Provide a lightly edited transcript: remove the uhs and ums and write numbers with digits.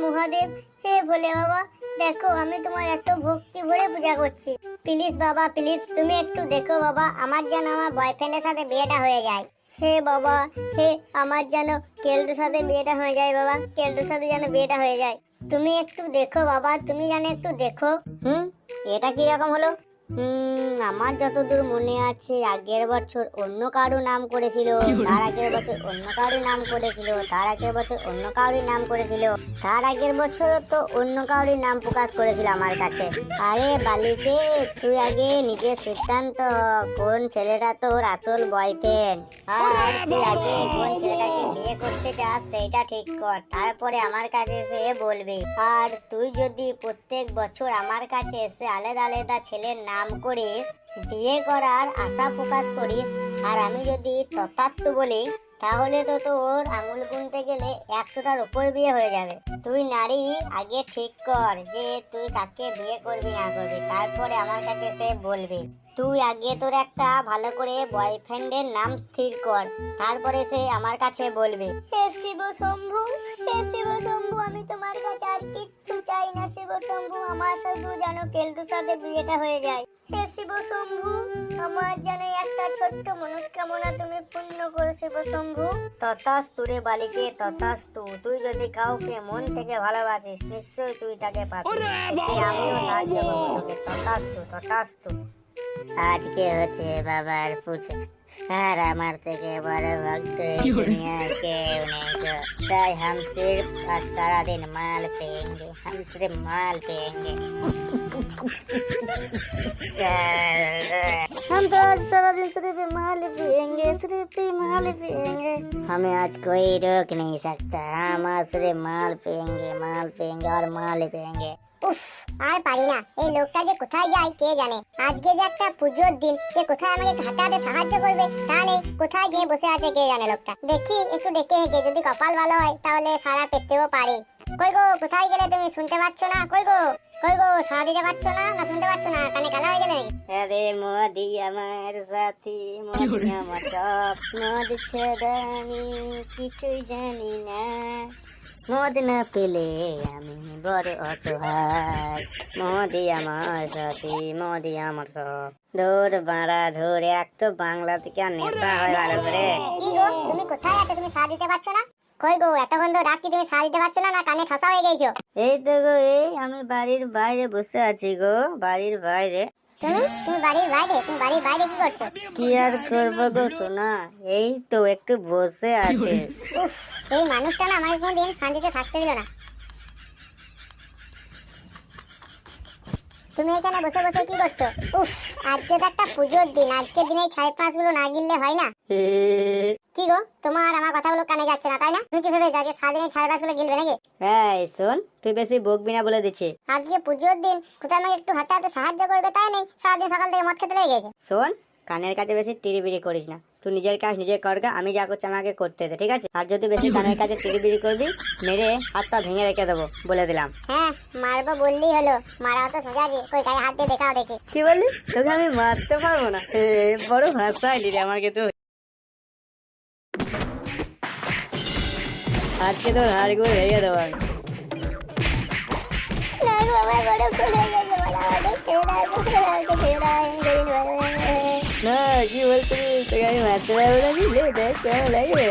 মহাদেব, হে ভোলে বাবা, দেখো আমি তোমার এত ভক্তি ভরে পূজা করছি। প্লিজ বাবা, প্লিজ তুমি একটু দেখো বাবা, আমার যেন আমার বয়ফ্রেন্ডের সাথে বিয়েটা হয়ে যায়। হে বাবা, হে আমার যেন কেলটুর সাথে বিয়েটা হয়ে যায় বাবা, কেলটুর সাথে যেন বিয়েটা হয়ে যায়। তুমি একটু দেখো বাবা, তুমি যেন একটু দেখো। এটা কি রকম হলো? আমার যতদূর মনে আছে আগের বছর অন্য কারো নাম করেছিল, তার আগের বছর অন্য কারো নাম করেছিল, তার আগের বছর অন্য কারো নাম করেছিল, তার আগের বছর তো অন্য কারোর নাম প্রকাশ করেছিল আমার কাছে। আরে বালিকে, তুই আগে নিজের সিদ্ধান্ত কোন ছেলেটা তোর আসল বয়ফ্রেন্ড, আর তুই আগে কোন ছেলেটাকে বিয়ে করতে চাস সেইটা ঠিক কর, তারপরে আমার কাছে এসে বলবি। আর তুই যদি প্রত্যেক বছর আমার কাছে এসে আলাদা আলাদা ছেলের নাম করিস, বিয়ে করার আশা প্রকাশ করিস, আর আমি যদি তথাস্তু বলি, তাহলে তো তোর আঙুল গুনতে গেলে 100টার উপর বিয়ে হয়ে যাবে। তুই নারী আগে ঠিক কর যে তুই কাকে বিয়ে করবি না করবি, তারপরে আমার কাছে এসে বলবি। তুই আগে তোর একটা ভালো করে বয়ফ্রেন্ডের নাম স্থির কর, তারপরে সে আমার কাছে বলবি। হে শিব শম্ভু, হে শিব শম্ভু, আমি তোমার কাছে আর কিচ্ছু চাই না শিব শম্ভু, আমার শুধু যেন কেলটুর সাথে বিয়েটা হয়ে যায়। হে শিব শম্ভু, আমার যেন একটা ছোট্ট মনস্কামনা তুমি পূর্ণ করো শিব শম্ভু। তথাস্তু রে বালিকে, তথাস্তু। তুই যদি কাউকে মন থেকে ভালোবাসিস নিশ্চয়ই তুই তাকে পাবি, আমিও সাহায্য করবো তোকে। তথাস্তু, তথাস্তু। আজকে হচ্ছে বাবার পূজা, আর আমার থেকে বড় ভক্ত দুনিয়ায় কেউ নেই গো। তাই हम सिर्फ आज सारा दिन माल पिएंगे, हम सिर्फ माल पिएंगे। हम तो आज सारा दिन सिर्फ माल पिएंगे, सिर्फ माल पिएंगे, हमें आज कोई रोक नहीं सकता, हम आज सिर्फ माल पिएंगे और माल पिएंगे। উফ, আর পারি না, এই লোকটা যে কোথায় যায় কে জানে। আজকে যে একটা পুজোর দিন, যে কোথায় আমাকে হাতে হাতে সাহায্য করবে তা নেই, কোথায় গিয়ে বসে আছে কে জানে লোকটা। দেখি একটু ডেকে হেঁকে, যদি কপাল ভালো হয় তাহলে সারা পেতেও পারি। কই গো, কোথায় গেলে তুমি? শুনতে পাচ্ছ না? কই গো, কই গো, সারা দিতে পারছো না, না শুনতে পাচ্ছ না? কানে কালা হয়ে গেলে নাকি? আরে মোদি আমার সাথী, মোদি আমার সব, মদ ছাড়া আমি কিছুই জানি না, মদ না পেলে আমি বড় অসহায়, মোদি আমার সাথী, মোদি আমার সব। ধর বাড়া ধরে, একটু বাংলা থেকে আর নেশা হয় ভালো করে। কি গো, তুমি কোথায় আছো? তুমি সাড়া দিতে পারছো না? কই গো, এতক্ষণ তো ডাকছি, তুমি সাড়া দিতে পারছো না, না কানে ঠসা হয়ে গেছো? এই তো গো, এই আমি বাড়ির বাইরে বসে আছি গো, বাড়ির বাইরে। তুমি বাড়ির বাইরে? তুমি বাড়ির বাইরে কি করছো? কি আর করবো গো সোনা, এই তো একটু বসে আছে। উফ, এই মানুষটা না আমাকে কোনদিন শান্তিতে থাকতে দিল না। তুমি এখানে বসে বসে কি করছো? উফ, আজকে তো একটা পুজোর দিন, আজকের দিনে ছাই পাঁচ গুলো না গিললে হয় না। কি গো, তোমার আমার কথাগুলো কানে যাচ্ছে না তাই না? তুমি কি ভেবেছো আজকে সারাদিন ছাই পাঁচ গুলো গিলবে নাকি? হ্যাঁ শোন, তুই বেশি বকবি না বলে দিচ্ছি। আজকে পুজোর দিন, কোথায় আমাকে একটু হাতে হাতে সাহায্য করবে তাই নেই, সারাদিন সকাল থেকে মদ খেতে লেগে গেছে। শোন, কানের কাছে বেশি টিরিবিরি করিস না, তুই নিজের কাজ নিজে করগা, আমি যা করছি আমাকে করতে দে, ঠিক আছে? আর যদি বেশি কানের কাছে টিরিবিরি করবি, মেরে হাত পা ভেঙে রেখে দেবো বলে দিলাম। হ্যাঁ, মারবো বললেই হলো, মারা তো সোজা আছে, কই গায়ে হাত দিয়ে দেখাও দেখি। কি বললি? তোকে আমি মারতে পারবো না? বড় হাসাইলি রে আমাকে তো। আজকে তোর হাড় গুলো ভেঙে দেবো আমি। না কি বলছিস, তোকে আমি মারতে পারবো না, দেখ কেমন লাগে।